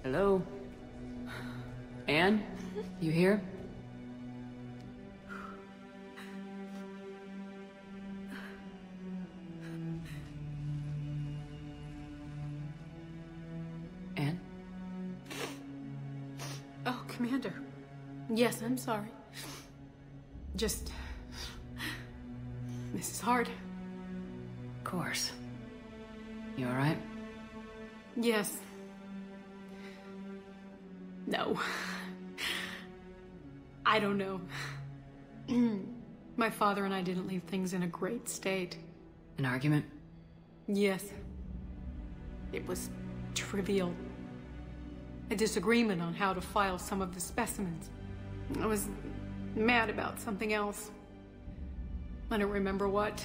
Hello? Anne? You here? Anne? Oh, Commander. Yes, I'm sorry. Just... this is hard. Of course. You alright? Yes. No. I don't know. My father and I didn't leave things in a great state. An argument? Yes. It was trivial. A disagreement on how to file some of the specimens. I was mad about something else. I don't remember what.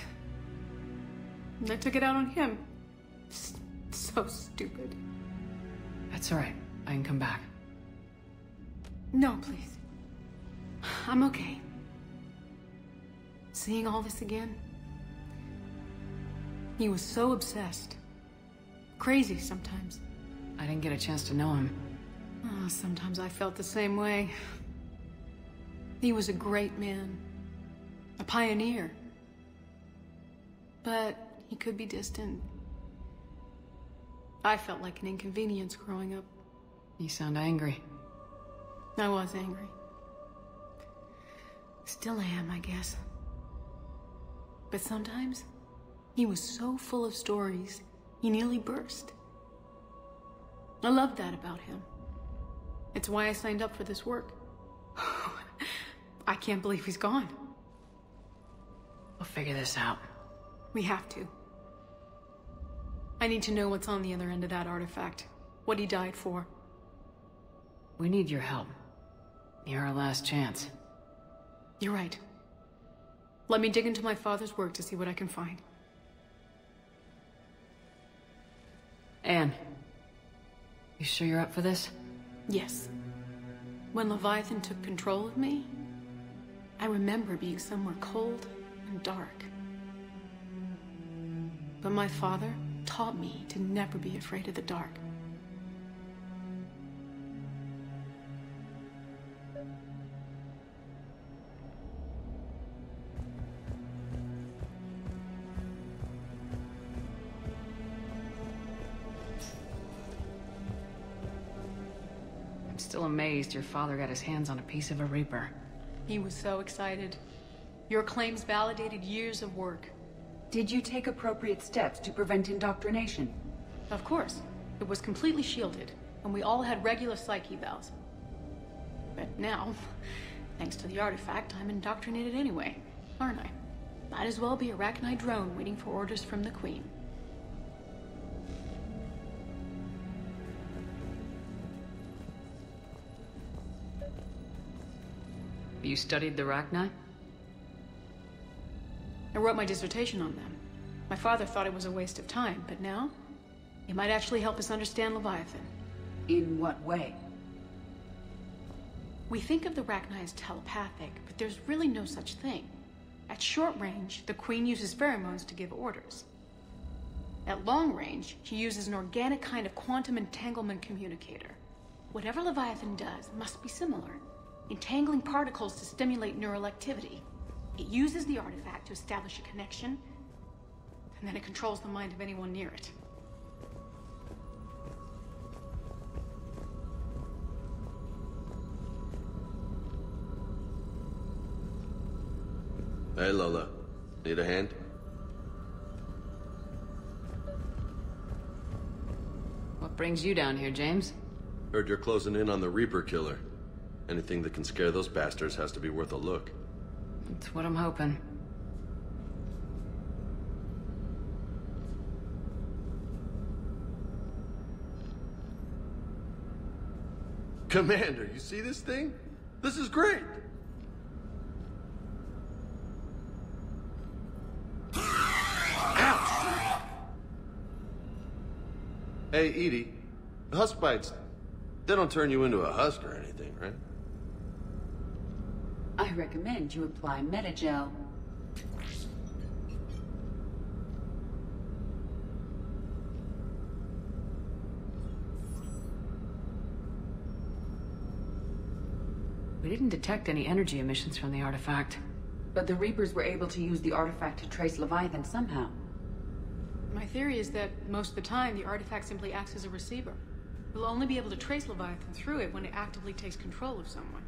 I took it out on him. So stupid. That's alright. I can come back. No, please. I'm okay. Seeing all this again? He was so obsessed. Crazy sometimes. I didn't get a chance to know him. Oh, sometimes I felt the same way. He was a great man. A pioneer. But he could be distant. I felt like an inconvenience growing up. You sound angry. I was angry. Still am, I guess. But sometimes, he was so full of stories, he nearly burst. I loved that about him. It's why I signed up for this work. I can't believe he's gone. We'll figure this out. We have to. I need to know what's on the other end of that artifact. What he died for. We need your help. You're our last chance. You're right. Let me dig into my father's work to see what I can find. Anne, you sure you're up for this? Yes. When Leviathan took control of me, I remember being somewhere cold and dark. But my father taught me to never be afraid of the dark. I'm still amazed your father got his hands on a piece of a Reaper. He was so excited. Your claims validated years of work. Did you take appropriate steps to prevent indoctrination? Of course. It was completely shielded, and we all had regular psych evals. But now, thanks to the artifact, I'm indoctrinated anyway, aren't I? Might as well be a Arachnite drone waiting for orders from the Queen. You studied the Arachnite? I wrote my dissertation on them. My father thought it was a waste of time, but now, it might actually help us understand Leviathan. In what way? We think of the Arachnite as telepathic, but there's really no such thing. At short range, the Queen uses pheromones to give orders. At long range, she uses an organic kind of quantum entanglement communicator. Whatever Leviathan does must be similar, entangling particles to stimulate neural activity. It uses the artifact to establish a connection, and then it controls the mind of anyone near it. Hey, Lola. Need a hand? What brings you down here, James? Heard you're closing in on the Reaper killer. Anything that can scare those bastards has to be worth a look. That's what I'm hoping. Commander, you see this thing? This is great! Ouch! Hey, Edie. Husk bites, they don't turn you into a husk or anything, right? I recommend you apply Metagel. We didn't detect any energy emissions from the artifact. But the Reapers were able to use the artifact to trace Leviathan somehow. My theory is that most of the time, the artifact simply acts as a receiver. We'll only be able to trace Leviathan through it when it actively takes control of someone.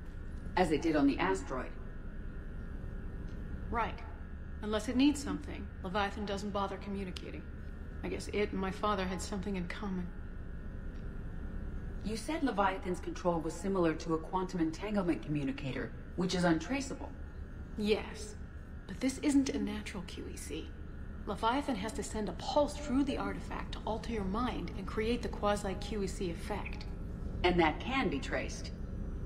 As it did on the asteroid. Right. Unless it needs something, Leviathan doesn't bother communicating. I guess it and my father had something in common. You said Leviathan's control was similar to a quantum entanglement communicator, which is untraceable. Yes, but this isn't a natural QEC. Leviathan has to send a pulse through the artifact to alter your mind and create the quasi-QEC effect. And that can be traced.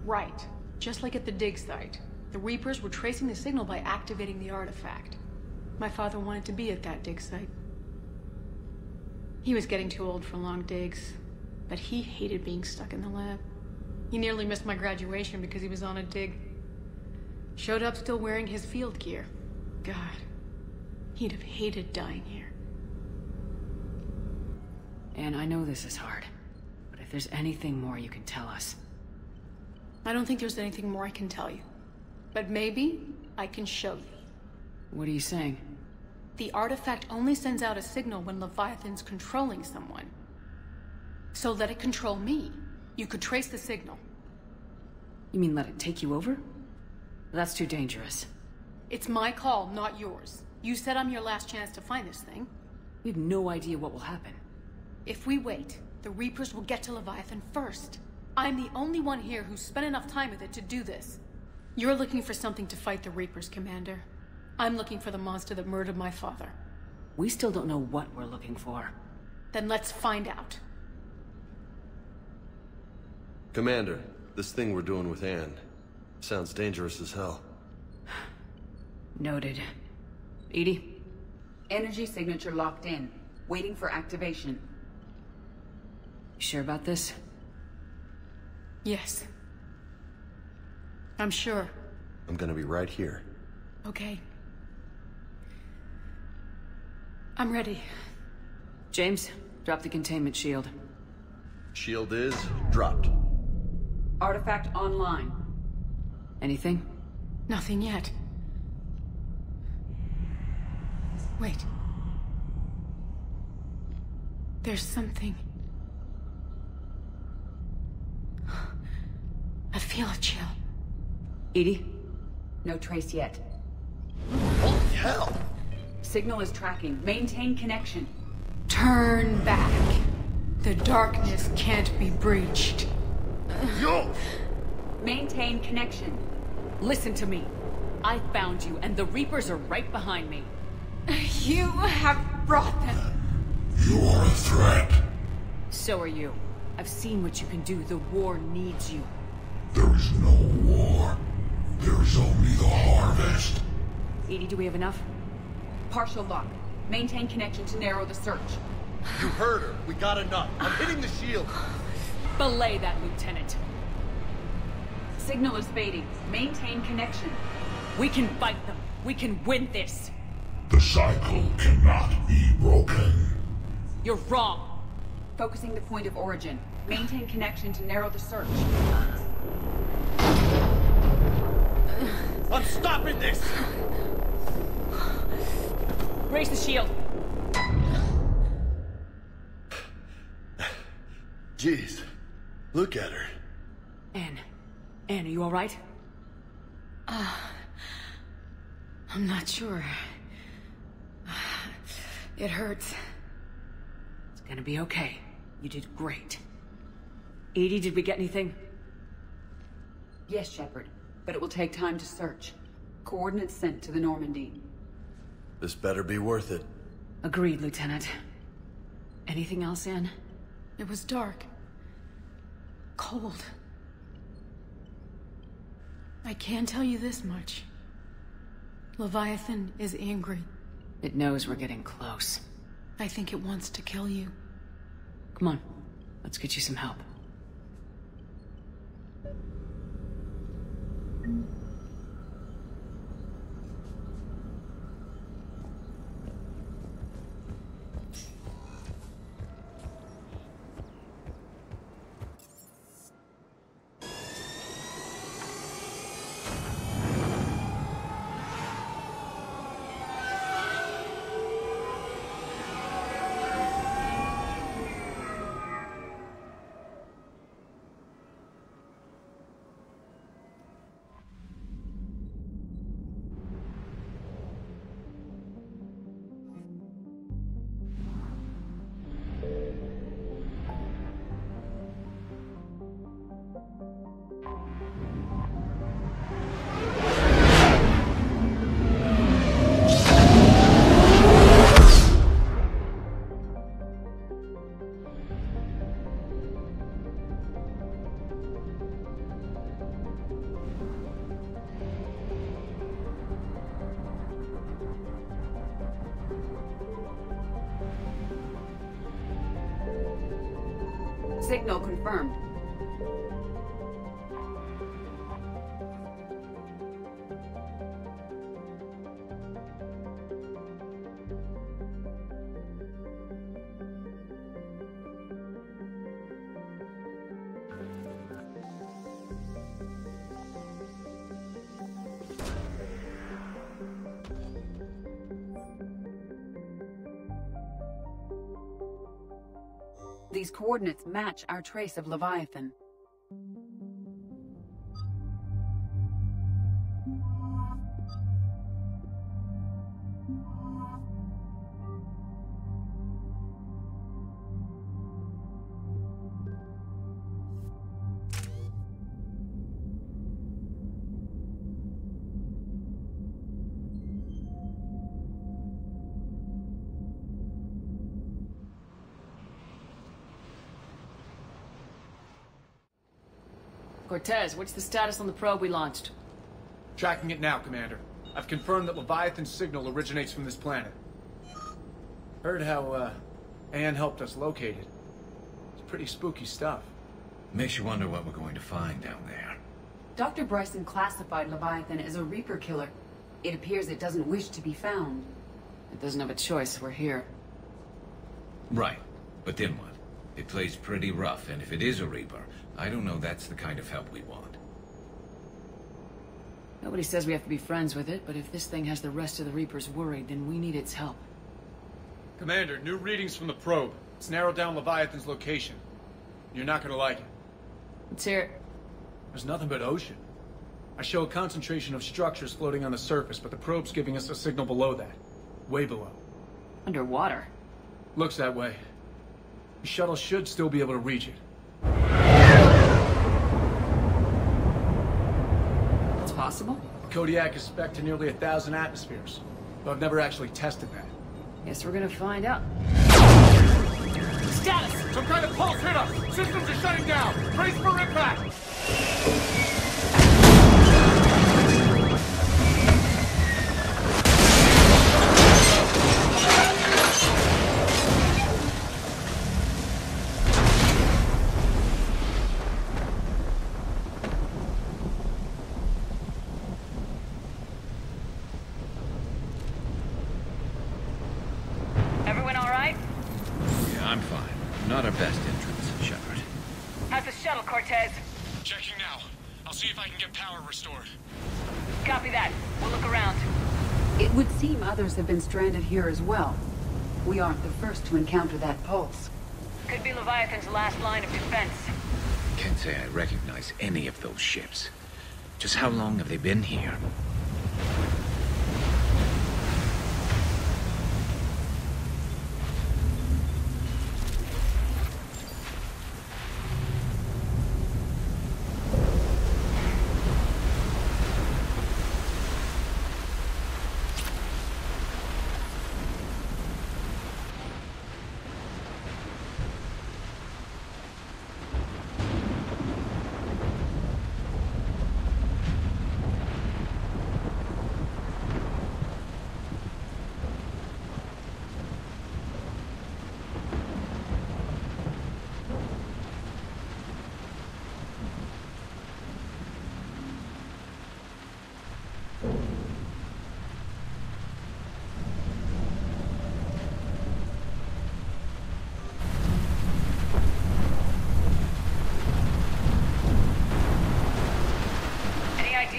Right. Just like at the dig site. The Reapers were tracing the signal by activating the artifact. My father wanted to be at that dig site. He was getting too old for long digs, but he hated being stuck in the lab. He nearly missed my graduation because he was on a dig. Showed up still wearing his field gear. God, he'd have hated dying here. And I know this is hard, but if there's anything more you can tell us. I don't think there's anything more I can tell you. But maybe I can show you. What are you saying? The artifact only sends out a signal when Leviathan's controlling someone. So let it control me. You could trace the signal. You mean let it take you over? That's too dangerous. It's my call, not yours. You said I'm your last chance to find this thing. We have no idea what will happen. If we wait, the Reapers will get to Leviathan first. I'm the only one here who's spent enough time with it to do this. You're looking for something to fight the Reapers, Commander. I'm looking for the monster that murdered my father. We still don't know what we're looking for. Then let's find out. Commander, this thing we're doing with Anne sounds dangerous as hell. Noted. Edie? Energy signature locked in, waiting for activation. You sure about this? Yes. I'm sure. I'm gonna be right here. Okay. I'm ready. James, drop the containment shield. Shield is dropped. Artifact online. Anything? Nothing yet. Wait. There's something. I feel a chill. Edie? No trace yet. Holy hell! Signal is tracking. Maintain connection. Turn back. The darkness can't be breached. Yo! Maintain connection. Listen to me. I found you, and the Reapers are right behind me. You have brought them. You are a threat. So are you. I've seen what you can do. The war needs you. There is no war. There is only the harvest. Edie, do we have enough? Partial lock. Maintain connection to narrow the search. You heard her. We got enough. I'm hitting the shield. Belay that, Lieutenant. Signal is fading. Maintain connection. We can fight them. We can win this. The cycle cannot be broken. You're wrong. Focusing the point of origin. Maintain connection to narrow the search. I'm stopping this! Raise the shield. Jeez. Look at her. Anne. Anne, are you all right? I'm not sure. It hurts. It's gonna be okay. You did great. Edie, did we get anything? Yes, Shepard. But it will take time to search. Coordinates sent to the Normandy. This better be worth it. Agreed, Lieutenant. Anything else, Anne? It was dark. Cold. I can tell you this much. Leviathan is angry. It knows we're getting close. I think it wants to kill you. Come on. Let's get you some help. Signal confirmed. These coordinates match our trace of Leviathan. Cortez, what's the status on the probe we launched? Tracking it now, Commander. I've confirmed that Leviathan's signal originates from this planet. Heard how, Anne helped us locate it. It's pretty spooky stuff. Makes you wonder what we're going to find down there. Dr. Bryson classified Leviathan as a Reaper killer. It appears it doesn't wish to be found. It doesn't have a choice, we're here. Right. But then what? It plays pretty rough, and if it is a Reaper, I don't know that's the kind of help we want. Nobody says we have to be friends with it, but if this thing has the rest of the Reapers worried, then we need its help. Commander, new readings from the probe. It's narrowed down Leviathan's location. You're not gonna like it. Let's hear it. There's nothing but ocean. I show a concentration of structures floating on the surface, but the probe's giving us a signal below that. Way below. Underwater. Looks that way. The shuttle should still be able to reach it. It's possible? Kodiak is spec'd to nearly 1,000 atmospheres, but I've never actually tested that. Guess we're gonna find out. Status! Some kind of pulse hit us! Systems are shutting down! Brace for impact! Everyone all right? Yeah, I'm fine. Not our best entrance, Shepard. How's the shuttle, Cortez? Checking now. I'll see if I can get power restored. Copy that. We'll look around. It would seem others have been stranded here as well. We aren't the first to encounter that pulse. Could be Leviathan's last line of defense. Can't say I recognize any of those ships. Just how long have they been here?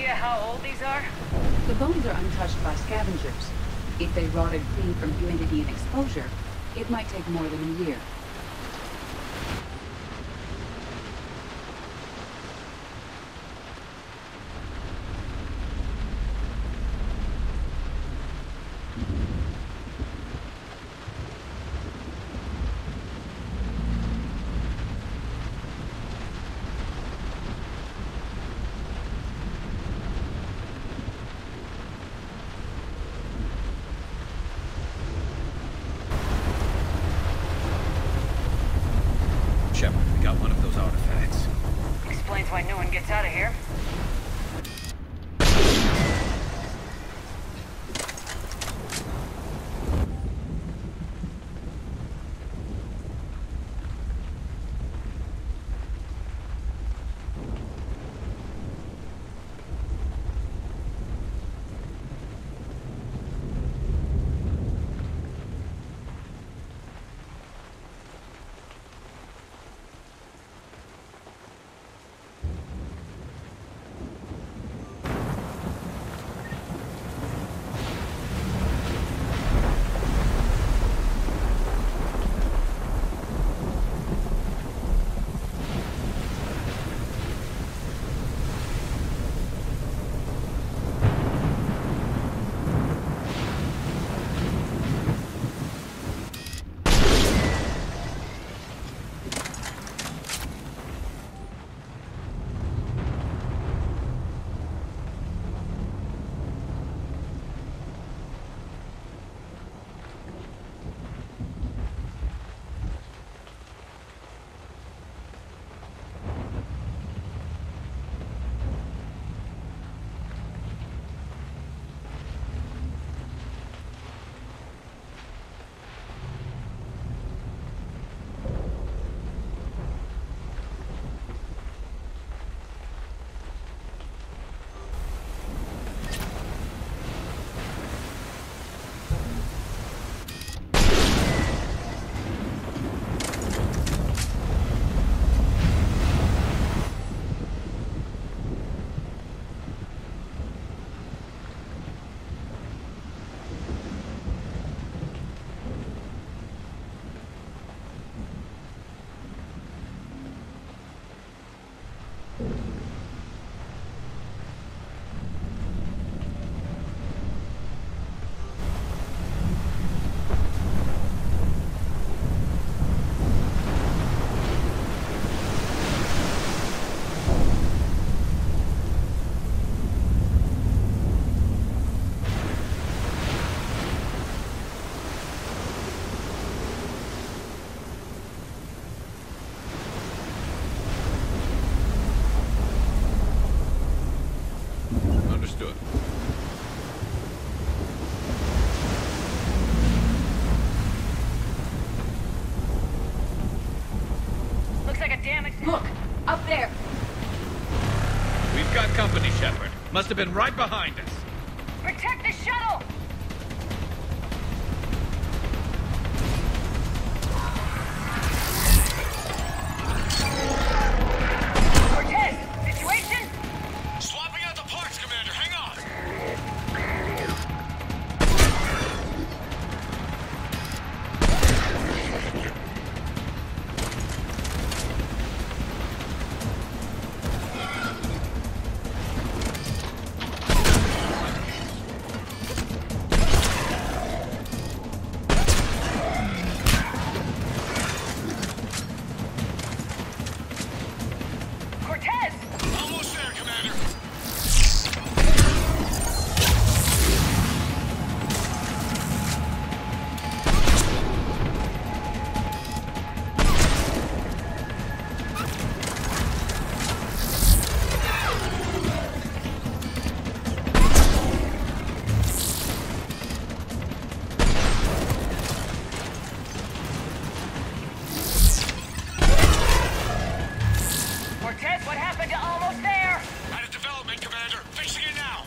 How old these are? The bones are untouched by scavengers. If they rotted clean from humidity and exposure, it might take more than a year. Shepard, we got one of those artifacts. Explains why no one gets out of here. there! We've got company, Shepard. Must have been right behind us. Protect the shuttle! Cortez, situation? Swapping out the parts, Commander. Hang on. Cortez! Almost there, Commander. Cortez, what happened to almost there? Out of development, Commander. Fixing it now.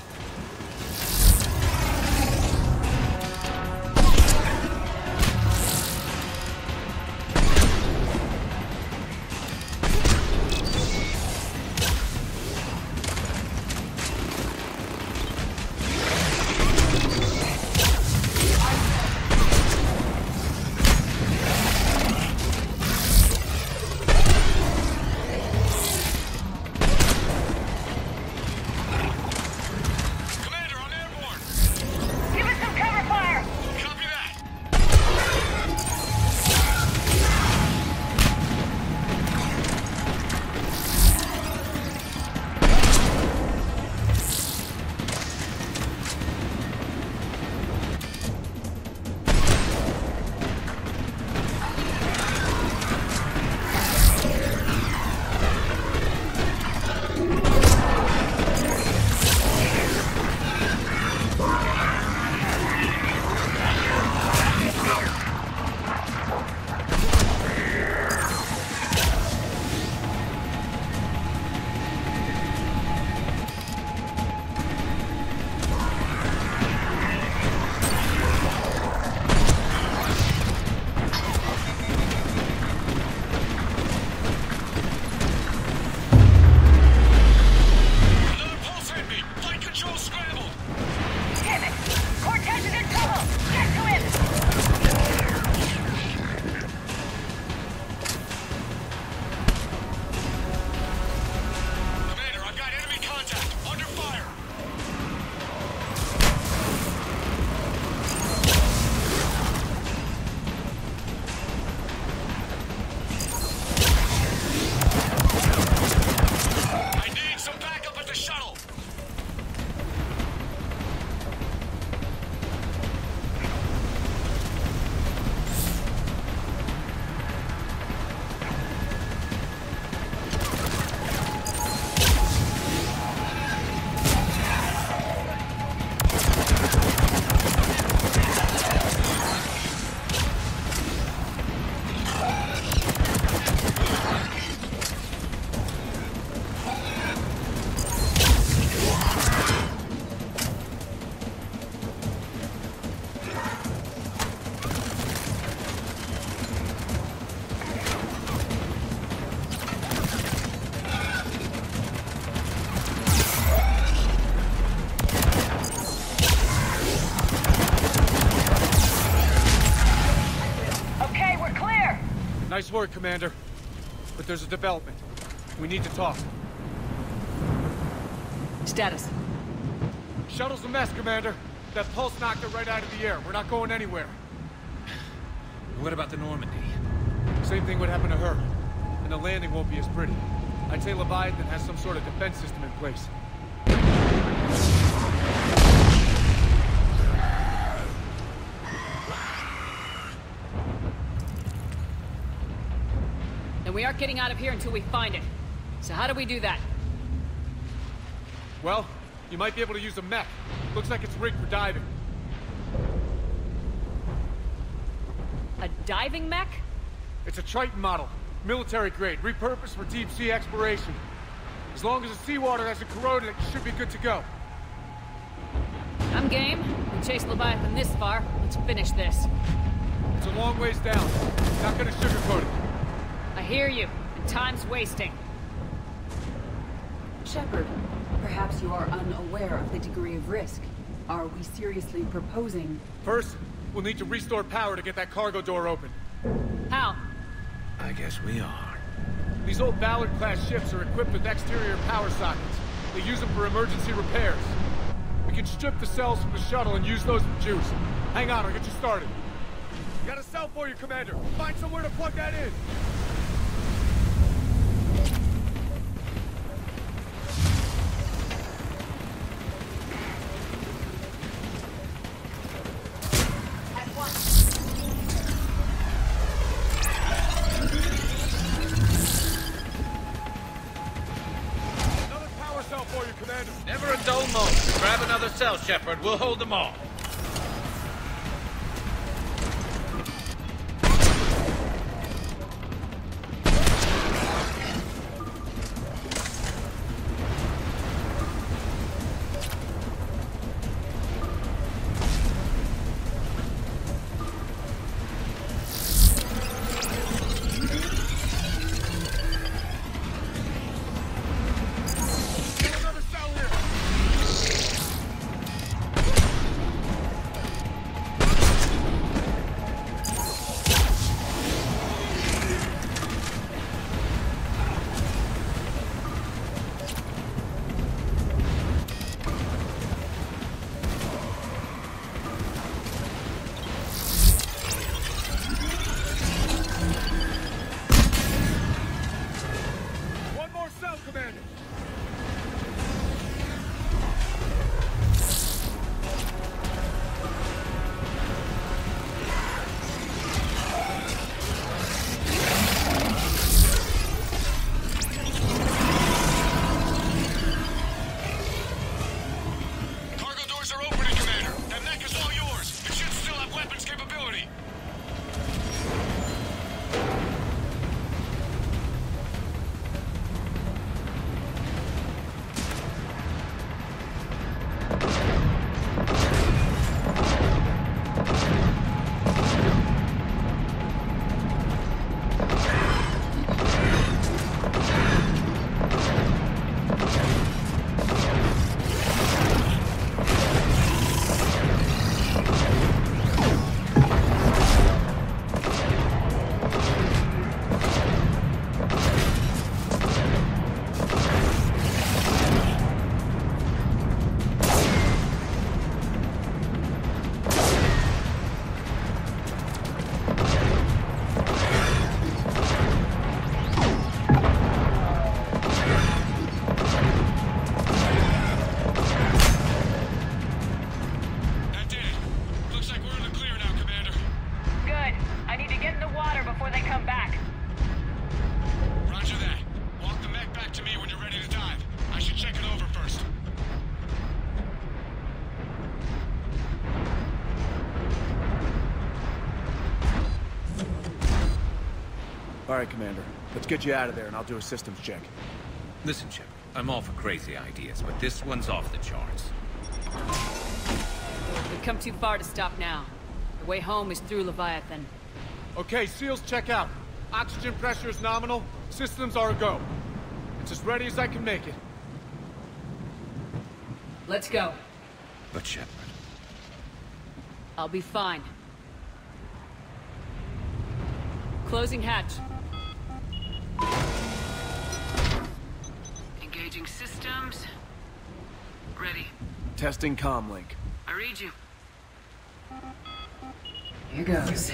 Commander, I'm airborne. Give us some cover fire! Copy that. Another pulse hit me. Flight control scrambled. Damn it! Cortez is in trouble! Get to him! Commander, I've got enemy contact. Under fire. I need some backup at the shuttle. Okay, we're clear! Nice work, Commander. But there's a development. We need to talk. Status. Shuttle's a mess, Commander. That pulse knocked it right out of the air. We're not going anywhere. What about the Normandy? Same thing would happen to her. And the landing won't be as pretty. I'd say Leviathan has some sort of defense system in place. Then we aren't getting out of here until we find it. So how do we do that? Well, you might be able to use a mech. Looks like it's rigged for diving. A diving mech? It's a Triton model. Military grade, repurposed for deep sea exploration. As long as the seawater hasn't corroded it, you should be good to go. I'm game. We chased Leviathan this far. Let's finish this. It's a long ways down. Not gonna sugarcoat it. I hear you, and time's wasting. Shepard, perhaps you are unaware of the degree of risk. Are we seriously proposing... First, we'll need to restore power to get that cargo door open. How? I guess we are. These old Ballard-class ships are equipped with exterior power sockets. They use them for emergency repairs. We can strip the cells from the shuttle and use those for juice. Hang on, I'll get you started. Got a cell for you, Commander. Find somewhere to plug that in. Never a dull moment. Grab another cell, Shepard. We'll hold them all. All right, Commander. Let's get you out of there, and I'll do a systems check. Listen, Shepard, I'm all for crazy ideas, but this one's off the charts. We've come too far to stop now. The way home is through Leviathan. Okay, SEALs check out. Oxygen pressure is nominal. Systems are a go. It's as ready as I can make it. Let's go. But Shepard... I'll be fine. Closing hatch. Engaging systems. Ready. Testing comm link. I read you. Here goes.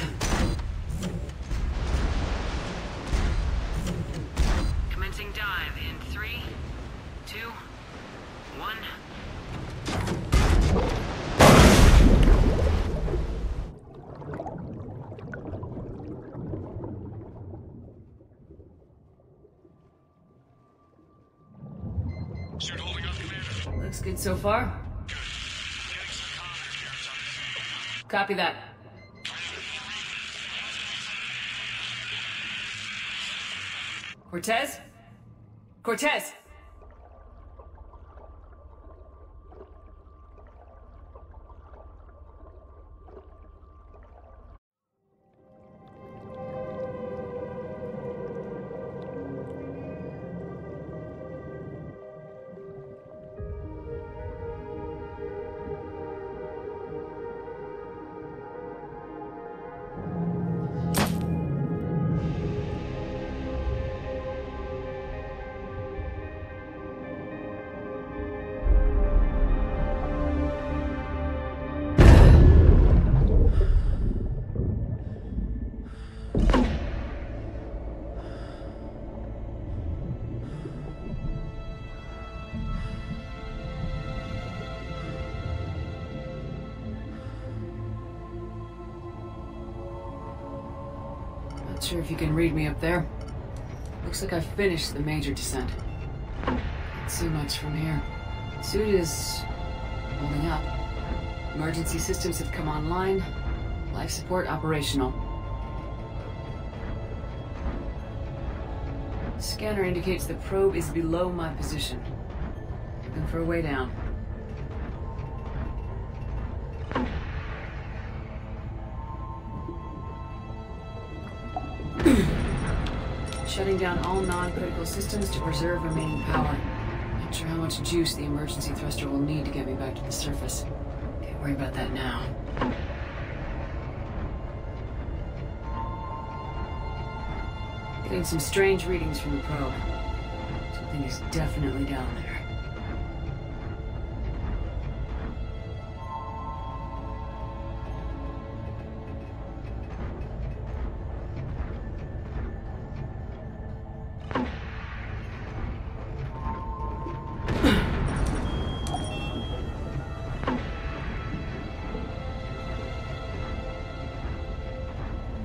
Commencing dive in 3, 2, 1. Suit holding up, Commander. Looks good so far. Good. Getting some comms here. Copy that. Cortez? Cortez! Not sure if you can read me up there. Looks like I've finished the major descent. Can't see much from here. Suit is holding up. Emergency systems have come online. Life support operational. Scanner indicates the probe is below my position. Looking for a way down. Shutting down all non-critical systems to preserve remaining power. Not sure how much juice the emergency thruster will need to get me back to the surface. Can't worry about that now. Getting some strange readings from the probe. Something is definitely down there.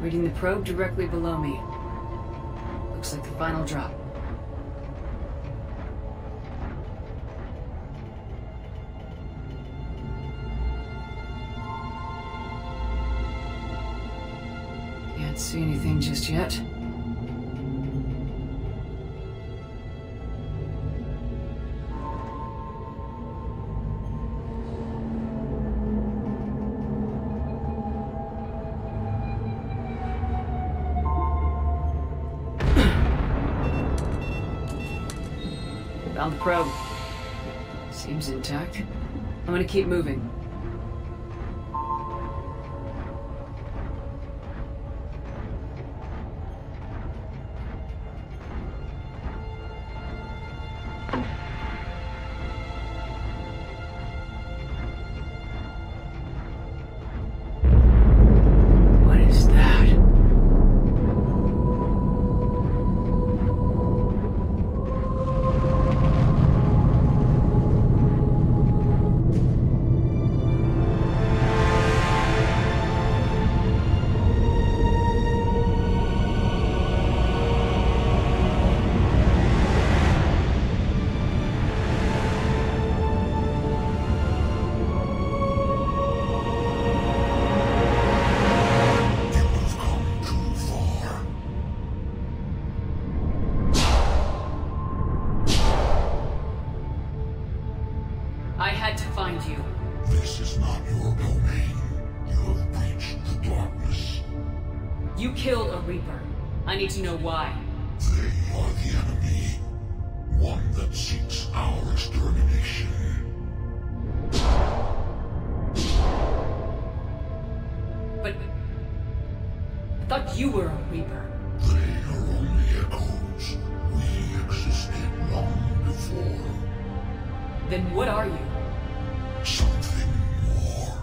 Reading the probe directly below me. Looks like the final drop. Can't see anything just yet. Found the probe. Seems intact. I'm gonna keep moving. What is that? I had to find you. This is not your domain. You have breached the darkness. You killed a Reaper. I need to know why. They are the enemy. One that seeks our extermination. But I thought you were a Reaper. They are only echoes. We existed long before. Then what are you? Something more.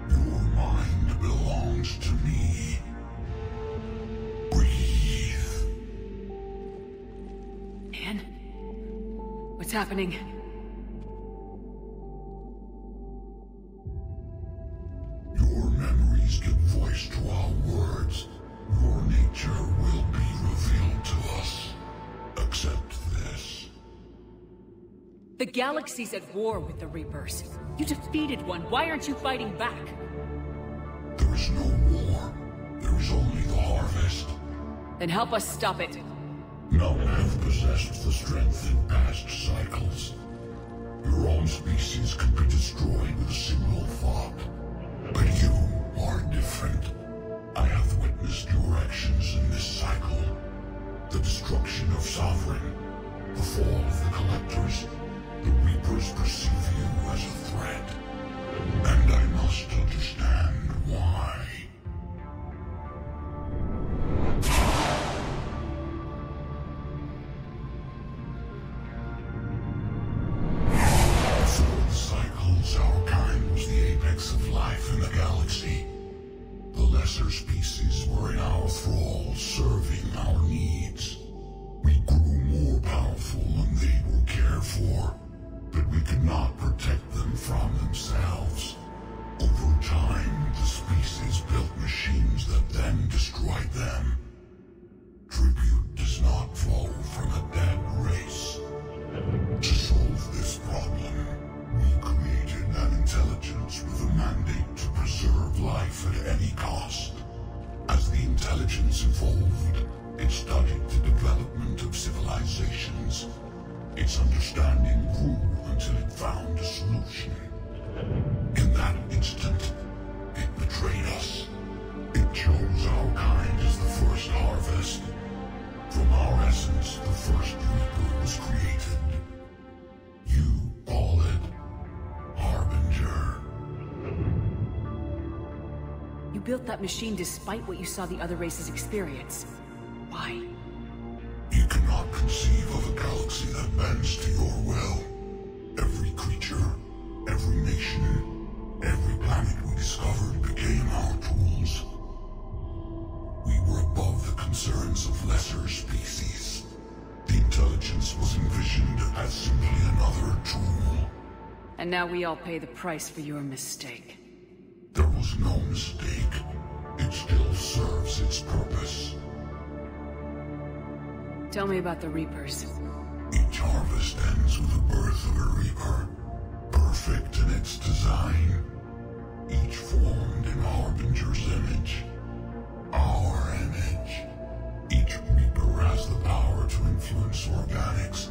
Your mind belongs to me. Breathe. Anne? What's happening? Your memories give voice to our words. Your nature will be revealed to us. Accept this. The galaxy's at war with the Reapers. You defeated one. Why aren't you fighting back? There is no war. There is only the harvest. Then help us stop it. None have possessed the strength in past cycles. Your own species could be destroyed with a single thought. But you are different. I have witnessed your actions in this cycle. The destruction of Sovereign, the fall of the Collectors. The Reapers perceive you as a threat. And I must understand why. Through the cycles, our kind was the apex of life in the galaxy. The lesser species were in our thrall, serving our needs. We grew more powerful and they were cared for, but we could not protect them from themselves. Over time, the species built machines that then destroyed them. Tribute does not flow from a dead race. To solve this problem, we created an intelligence with a mandate to preserve life at any cost. As the intelligence evolved, it studied the development of civilizations. Its understanding grew until it found a solution. In that instant, it betrayed us. It chose our kind as the first harvest. From our essence, the first Reaper was created. You call it Harbinger. You built that machine despite what you saw the other races experience. Why? You cannot conceive of a galaxy that bends to your will. Every creature, every nation, every planet we discovered became our tools. We were above the concerns of lesser species. The intelligence was envisioned as simply another tool. And now we all pay the price for your mistake. There was no mistake. It still serves its purpose. Tell me about the Reapers. Each harvest ends with the birth of a Reaper, perfect in its design. Each formed in Harbinger's image. Our image. Each Reaper has the power to influence organics.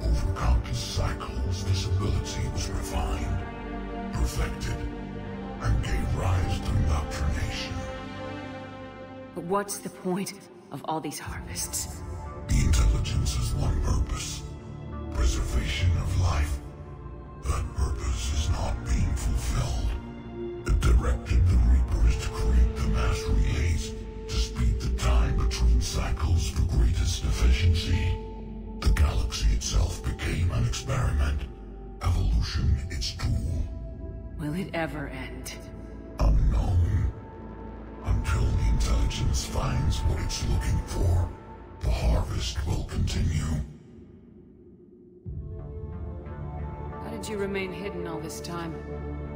Over countless cycles, this ability was refined, perfected, and gave rise to indoctrination. But what's the point of all these harvests? The intelligence has one purpose. Preservation of life. That purpose is not being fulfilled. It directed the Reapers to create the mass relays to speed the time between cycles for greatest efficiency. The galaxy itself became an experiment. Evolution its tool. Will it ever end? Unknown. Until the intelligence finds what it's looking for, the harvest will continue. How did you remain hidden all this time?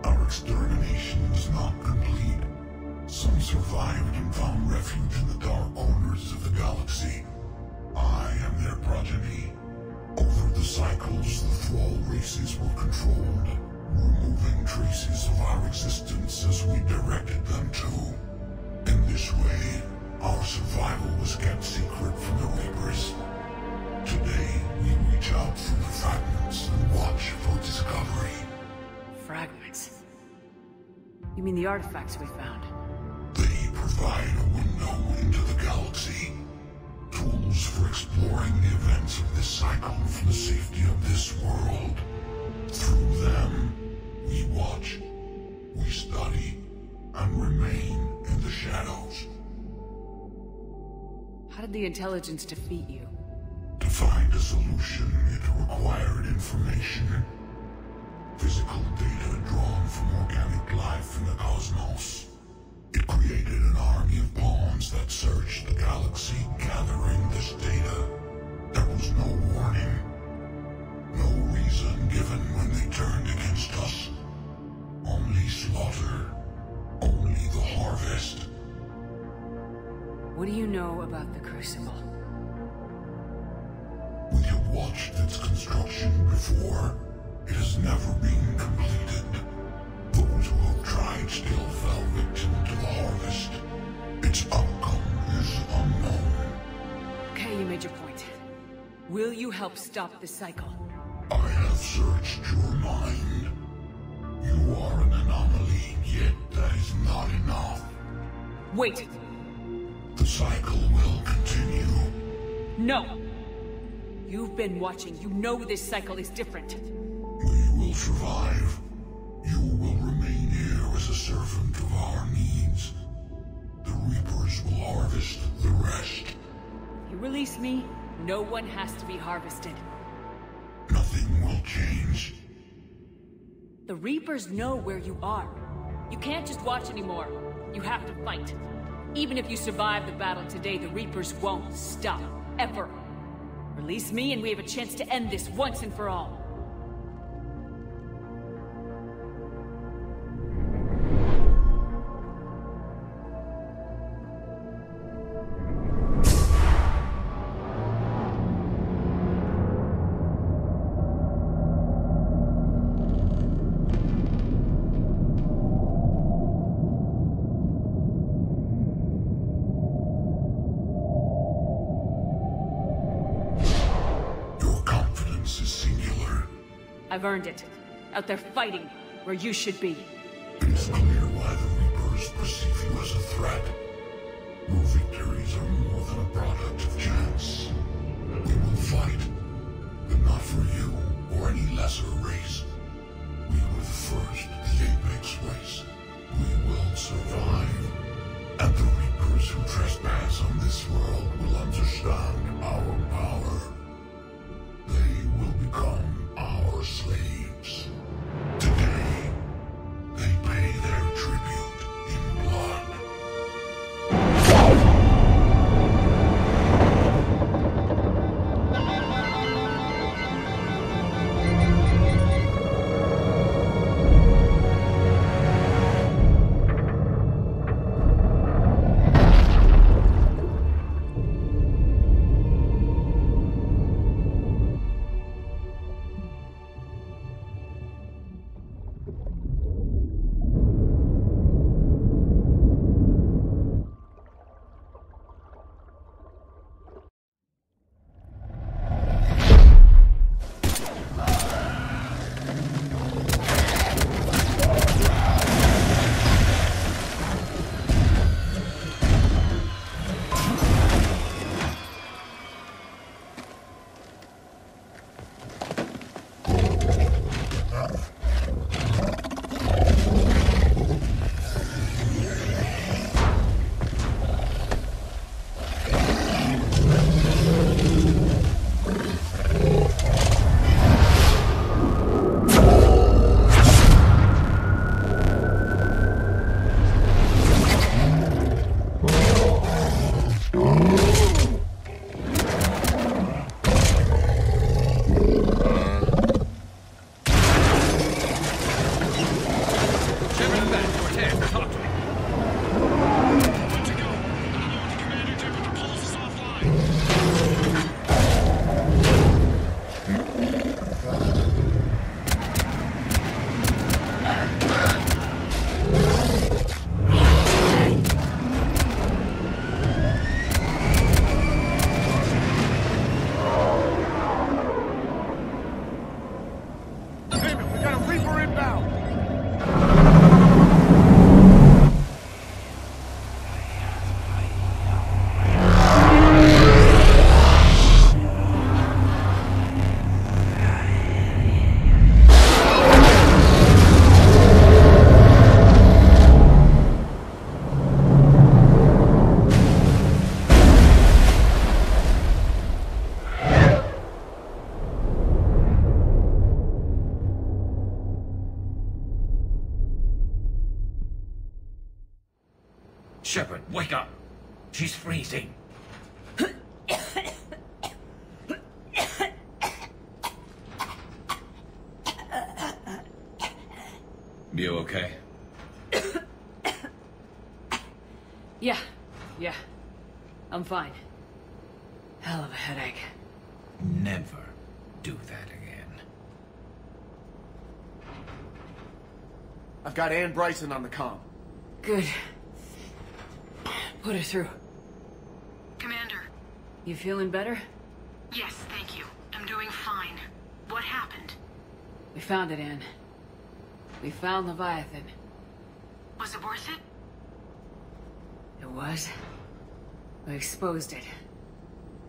Our extermination is not complete. Some survived and found refuge in the dark corners of the galaxy. I am their progeny. Over the cycles, the thrall races were controlled, removing traces of our existence as we directed them to. In this way, our survival was kept secret from the Reapers. Today, we reach out through the fragments and watch for discovery. Fragments? You mean the artifacts we found? They provide a window into the galaxy. Tools for exploring the events of this cycle from the safety of this world. Through them, we watch, we study, and remain in the shadows. How did the intelligence defeat you? To find a solution, it required information. Physical data drawn from organic life in the cosmos. It created an army of pawns that searched the galaxy, gathering this data. There was no warning. No reason given when they turned against us. Only slaughter. Only the harvest. What do you know about the Crucible? We have watched its construction before. It has never been completed. Those who have tried still fell victim to the harvest. Its outcome is unknown. Okay, you made your point. Will you help stop this cycle? I have searched your mind. You are an anomaly, yet that is not enough. Wait! The cycle will continue. No! You've been watching. You know this cycle is different. We will survive. You will remain here as a servant of our needs. The Reapers will harvest the rest. If you release me, no one has to be harvested. Nothing will change. The Reapers know where you are. You can't just watch anymore. You have to fight. Even if you survive the battle today, the Reapers won't stop. Ever. Release me and we have a chance to end this once and for all. I've earned it. Out there fighting, where you should be. It's clear why the Reapers perceive you as a threat. Your victories are more than a product of chance. We will fight, but not for you or any lesser race. We were the first, the Apex race. We will survive. And the Reapers who trespass on this world will understand our power. They will become our slaves. Today, they pay their tribute in blood. Shepard, wake up! She's freezing. You okay? Yeah. I'm fine. Hell of a headache. Never do that again. I've got Ann Bryson on the comm. Good. Put her through. Commander. You feeling better? Yes, thank you. I'm doing fine. What happened? We found it, Ann. We found Leviathan. Was it worth it? It was. We exposed it.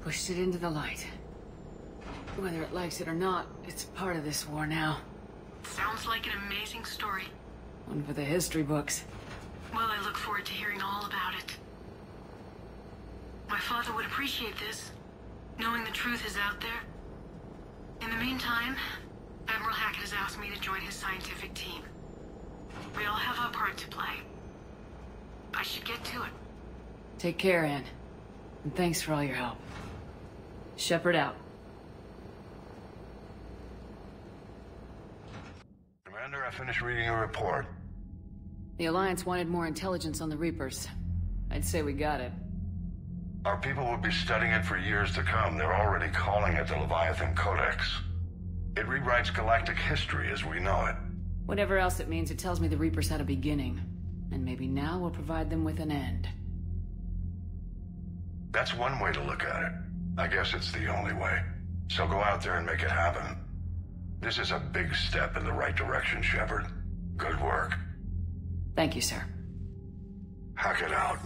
Pushed it into the light. Whether it likes it or not, it's part of this war now. Sounds like an amazing story. One for the history books. Well, I look forward to hearing all about it. My father would appreciate this, knowing the truth is out there. In the meantime, Admiral Hackett has asked me to join his scientific team. We all have our part to play. I should get to it. Take care, Ann. And thanks for all your help. Shepard out. Commander, I finished reading your report. The Alliance wanted more intelligence on the Reapers. I'd say we got it. Our people will be studying it for years to come. They're already calling it the Leviathan Codex. It rewrites galactic history as we know it. Whatever else it means, it tells me the Reapers had a beginning. And maybe now we'll provide them with an end. That's one way to look at it. I guess it's the only way. So go out there and make it happen. This is a big step in the right direction, Shepard. Good work. Thank you, sir. Hackett out.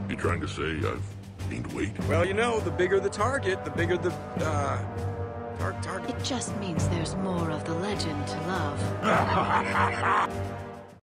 You trying to say I've gained weight? Well, you know, the bigger the target, the bigger the, target. It just means there's more of the legend to love.